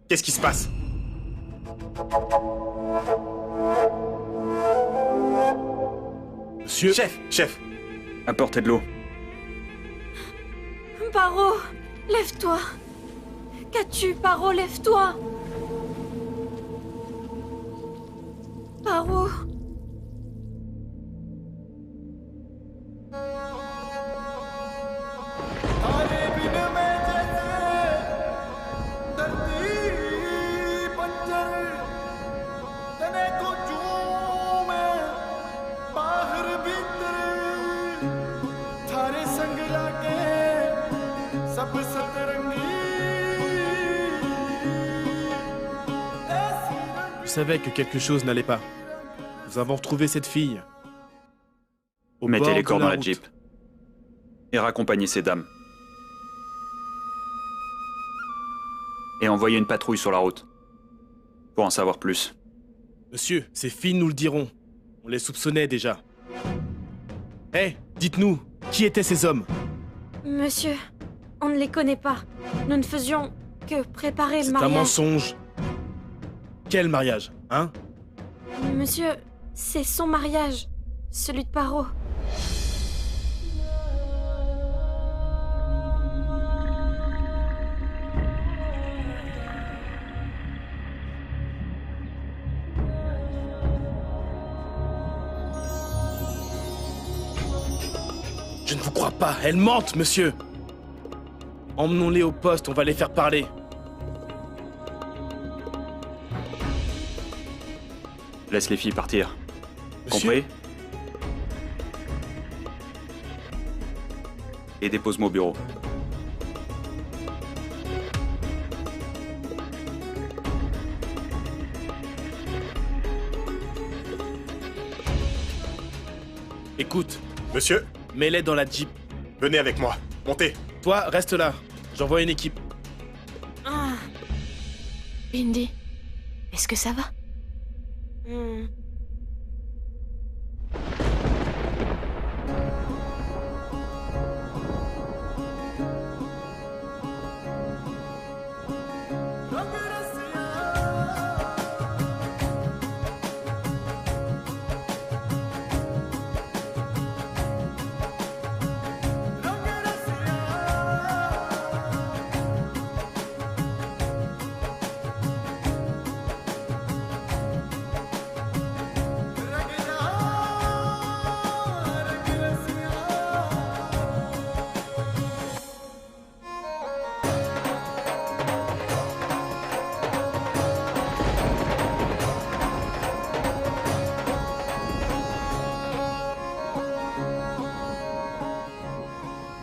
Qu'est-ce qui se passe? Monsieur... Chef. Apportez de l'eau. Paro, lève-toi. Qu'as-tu, Paro, lève-toi. Paro. Je savais que quelque chose n'allait pas. Nous avons retrouvé cette fille. Au Mettez bord les de corps dans la route. Jeep. Et raccompagnez ces dames. Et envoyez une patrouille sur la route. Pour en savoir plus. Monsieur, ces filles nous le diront. On les soupçonnait déjà. Hé, dites-nous, qui étaient ces hommes? Monsieur, on ne les connaît pas. Nous ne faisions que préparer le C'est un mariage. mensonge. Quel mariage, hein? Monsieur, c'est son mariage. Celui de Paro. Je ne vous crois pas, elles mentent, monsieur. Emmenons-les au poste, on va les faire parler. Laisse les filles partir. Monsieur, Compris? Et dépose-moi au bureau. écoute, Monsieur, mets-les dans la Jeep. venez avec moi. Montez. Toi, reste là. J'envoie une équipe. Ah. Bindi, est-ce que ça va? Hmm.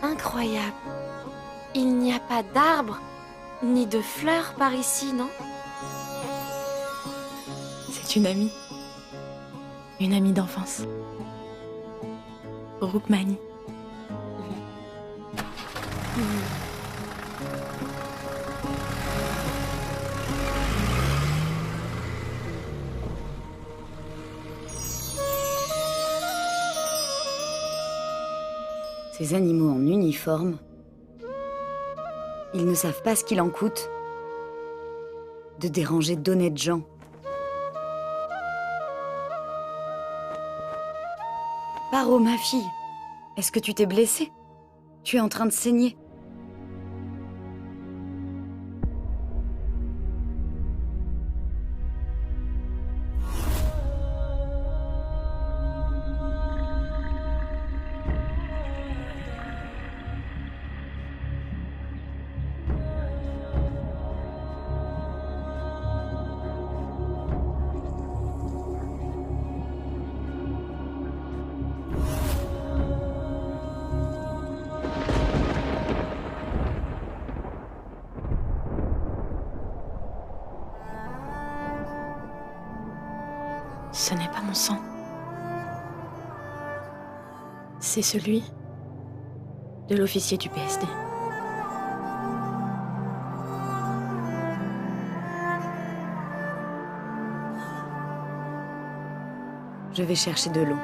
Incroyable. Il n'y a pas d'arbres, ni de fleurs par ici, non? C'est une amie. Une amie d'enfance. Rukmani. Ces animaux en uniforme, ils ne savent pas ce qu'il en coûte de déranger d'honnêtes gens. Paro, ma fille, est-ce que tu t'es blessée? Tu es en train de saigner. Ce n'est pas mon sang. C'est celui de l'officier du PSD. Je vais chercher de l'eau.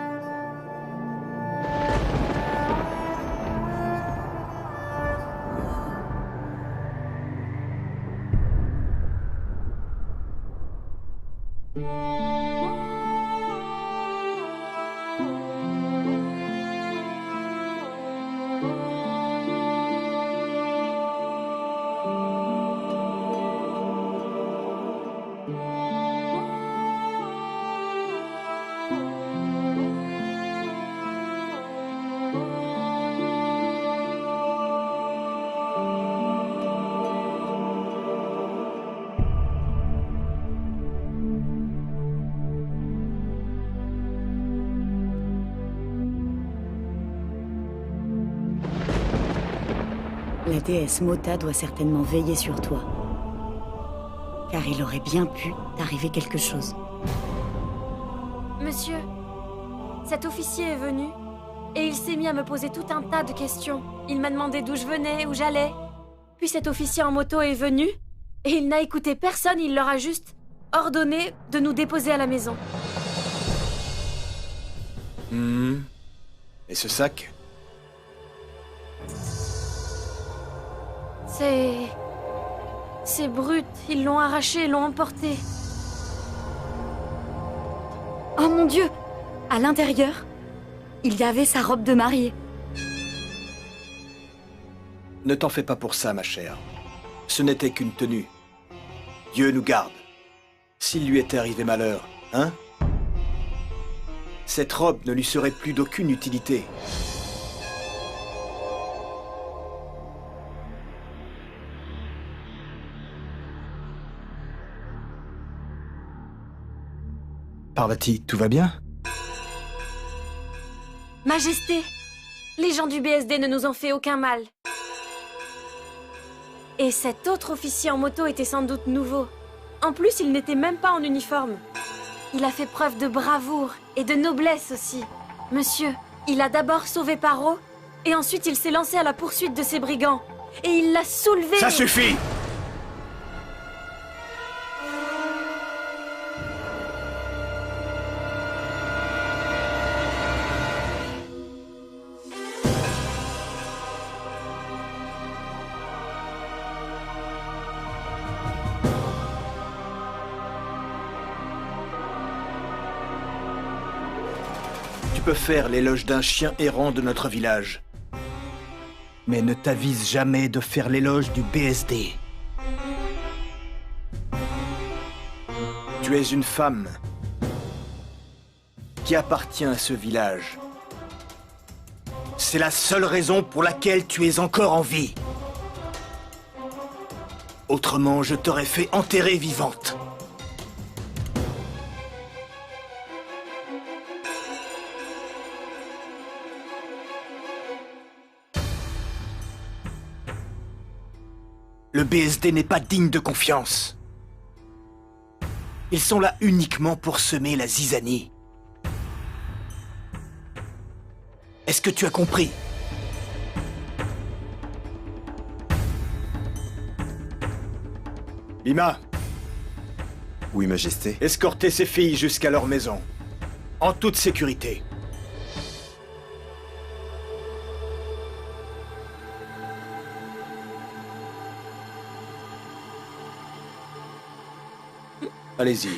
La déesse Mota doit certainement veiller sur toi. Car il aurait bien pu t'arriver quelque chose. Monsieur, cet officier est venu et il s'est mis à me poser tout un tas de questions. Il m'a demandé d'où je venais, où j'allais. Puis cet officier en moto est venu et il n'a écouté personne, il leur a juste ordonné de nous déposer à la maison. Et ce sac? C'est brut, ils l'ont arraché et l'ont emporté. Oh mon Dieu! À l'intérieur, il y avait sa robe de mariée. Ne t'en fais pas pour ça, ma chère. Ce n'était qu'une tenue. Dieu nous garde. S'il lui était arrivé malheur, hein? Cette robe ne lui serait plus d'aucune utilité. Parvati, tout va bien? Majesté, les gens du BSD ne nous ont fait aucun mal. Et cet autre officier en moto était sans doute nouveau. En plus, il n'était même pas en uniforme. Il a fait preuve de bravoure et de noblesse aussi. Monsieur, il a d'abord sauvé Paro, et ensuite il s'est lancé à la poursuite de ces brigands. Et il l'a soulevé... Ça suffit! Tu peux faire l'éloge d'un chien errant de notre village. Mais ne t'avise jamais de faire l'éloge du BSD. Tu es une femme qui appartient à ce village. C'est la seule raison pour laquelle tu es encore en vie. Autrement, je t'aurais fait enterrer vivante. Le BSD n'est pas digne de confiance. Ils sont là uniquement pour semer la zizanie. Est-ce que tu as compris? Bhima. Oui, Majesté. Escortez ces filles jusqu'à leur maison. En toute sécurité. Allez-y.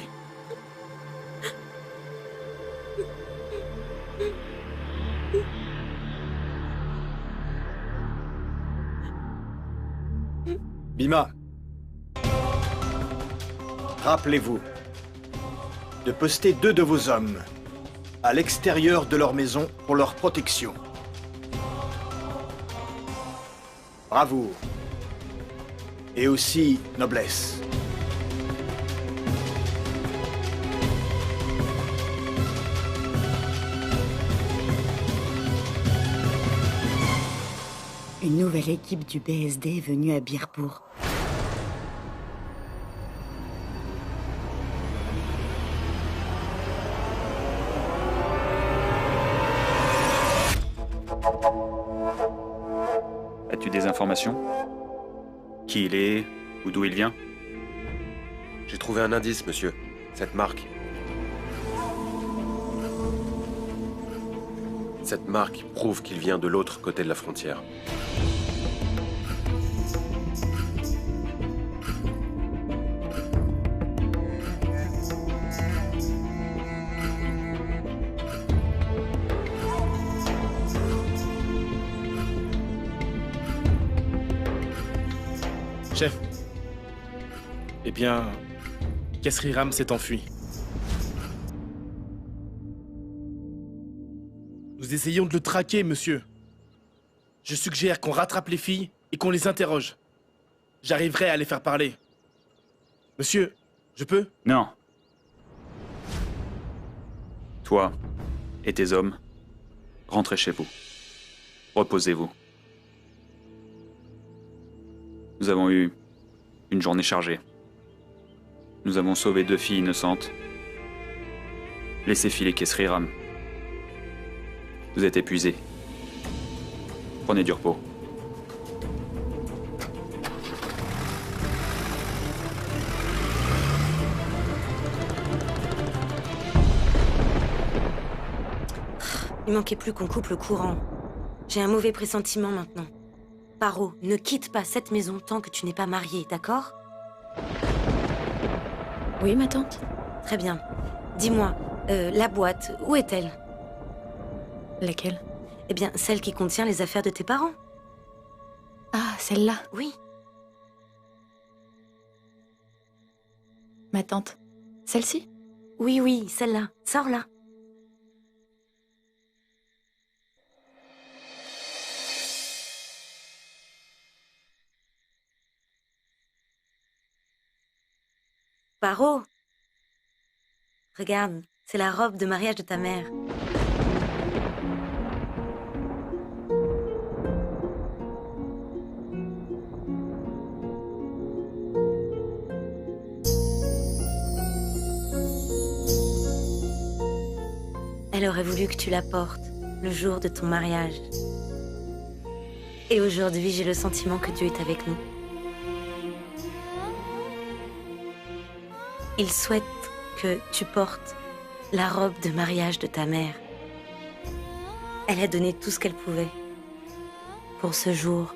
Bhima. Rappelez-vous de poster 2 de vos hommes à l'extérieur de leur maison pour leur protection. Bravoure. Et aussi noblesse. Une nouvelle équipe du BSD est venue à Birpur. As-tu des informations? Qui il est? Ou d'où il vient? J'ai trouvé un indice, monsieur. Cette marque. Cette marque prouve qu'il vient de l'autre côté de la frontière. Chef. Eh bien, Kesriram s'est enfui. Nous essayons de le traquer, monsieur. Je suggère qu'on rattrape les filles et qu'on les interroge. J'arriverai à les faire parler. Monsieur, je peux? Non. Toi et tes hommes, rentrez chez vous. Reposez-vous. Nous avons eu une journée chargée. Nous avons sauvé 2 filles innocentes. Laissez filer Kesri Ram. Vous êtes épuisés. Prenez du repos. Il manquait plus qu'on coupe le courant. J'ai un mauvais pressentiment maintenant. Paro, ne quitte pas cette maison tant que tu n'es pas mariée, d'accord? Oui, ma tante? Très bien. Dis-moi, la boîte, où est-elle? Laquelle? Eh bien, celle qui contient les affaires de tes parents. Ah, celle-là. Oui. Ma tante. Celle-ci? Oui, oui, celle-là. Sors-la. Paro, regarde, c'est la robe de mariage de ta mère. Elle aurait voulu que tu la portes le jour de ton mariage. Et aujourd'hui, j'ai le sentiment que Dieu est avec nous. Il souhaite que tu portes la robe de mariage de ta mère. Elle a donné tout ce qu'elle pouvait pour ce jour.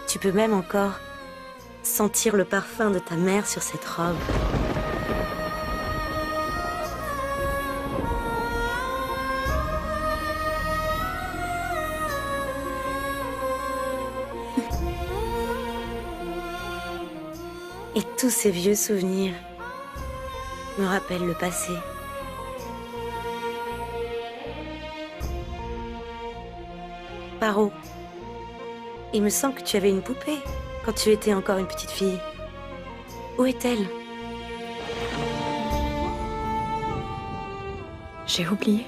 Tu peux même encore sentir le parfum de ta mère sur cette robe. Et tous ces vieux souvenirs me rappellent le passé. Paro, il me semble que tu avais une poupée quand tu étais encore une petite fille. Où est-elle? J'ai oublié.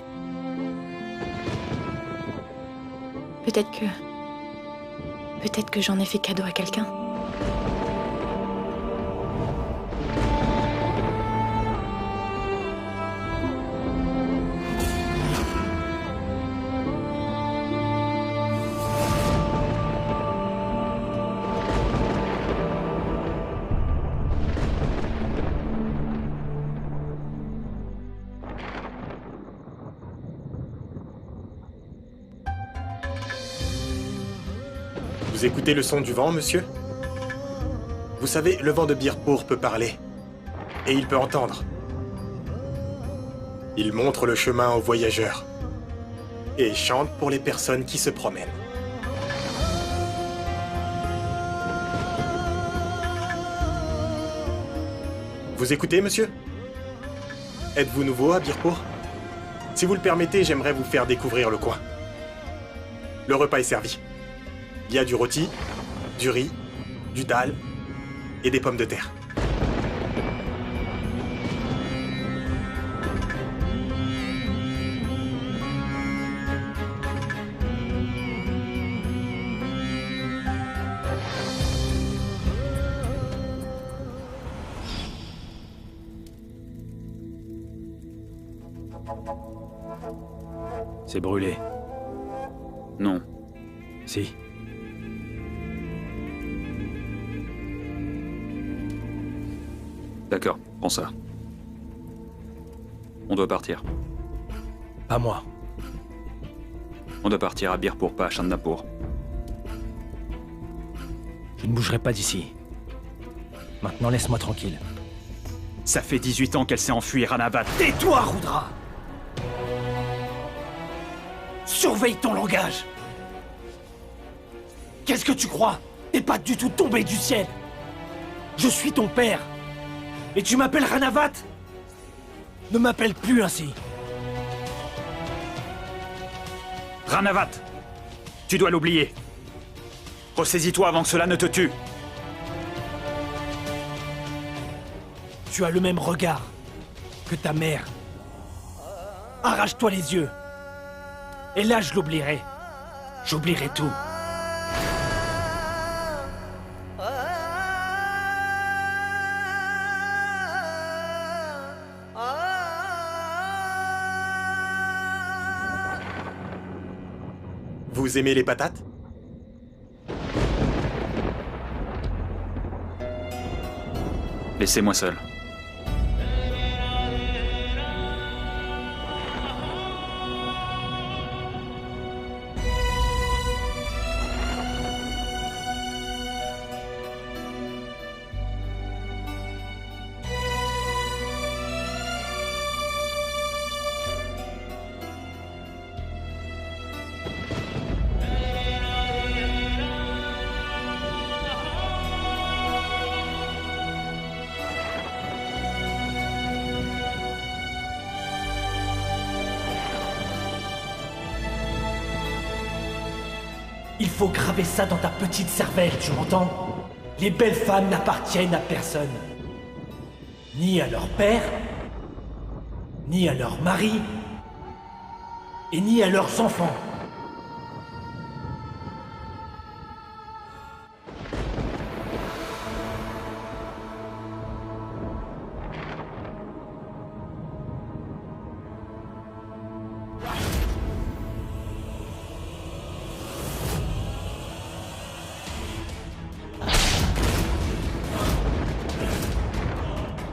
Peut-être que j'en ai fait cadeau à quelqu'un. Vous écoutez le son du vent, monsieur? Vous savez, le vent de Birpur peut parler. Et il peut entendre. Il montre le chemin aux voyageurs. Et chante pour les personnes qui se promènent. Vous écoutez, monsieur? Êtes-vous nouveau à Birpur? Si vous le permettez, j'aimerais vous faire découvrir le coin. Le repas est servi. Il y a du rôti, du riz, du dal et des pommes de terre. C'est brûlé. Non. Si. D'accord, prends ça. On doit partir. Pas moi. On doit partir à Birpur, pas à Chandapur. Je ne bougerai pas d'ici. Maintenant, laisse-moi tranquille. Ça fait 18 ans qu'elle s'est enfuie, Ranavat. Tais-toi, Rudra! Surveille ton langage! Qu'est-ce que tu crois? T'es pas du tout tombé du ciel! Je suis ton père! Et tu m'appelles Ranavat? Ne m'appelle plus ainsi! Ranavat! Tu dois l'oublier. Ressaisis-toi avant que cela ne te tue. Tu as le même regard que ta mère. Arrache-toi les yeux. Et là, je l'oublierai. J'oublierai tout. Vous aimez les patates? Laissez-moi seul. Il faut graver ça dans ta petite cervelle, tu m'entends? Les belles femmes n'appartiennent à personne. Ni à leur père, ni à leur mari, et ni à leurs enfants.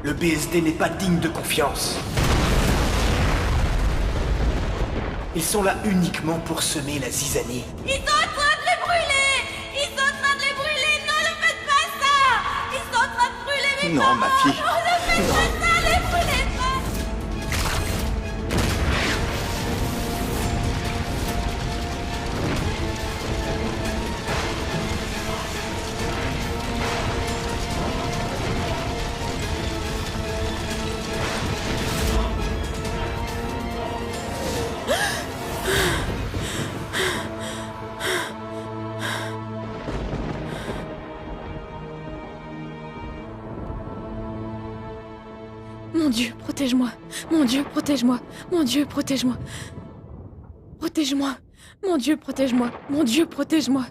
Le BSD n'est pas digne de confiance. Ils sont là uniquement pour semer la zizanie. Ils sont en train de les brûler! Ils sont en train de les brûler! Non, ne faites pas ça! Ils sont en train de brûler mes Non, parents! ma fille. Non, ne faites pas ça! Les brûlez pas! Mon Dieu, protège-moi. Mon Dieu, protège-moi. Mon Dieu, protège-moi. Protège-moi. Mon Dieu, protège-moi. Mon Dieu, protège-moi.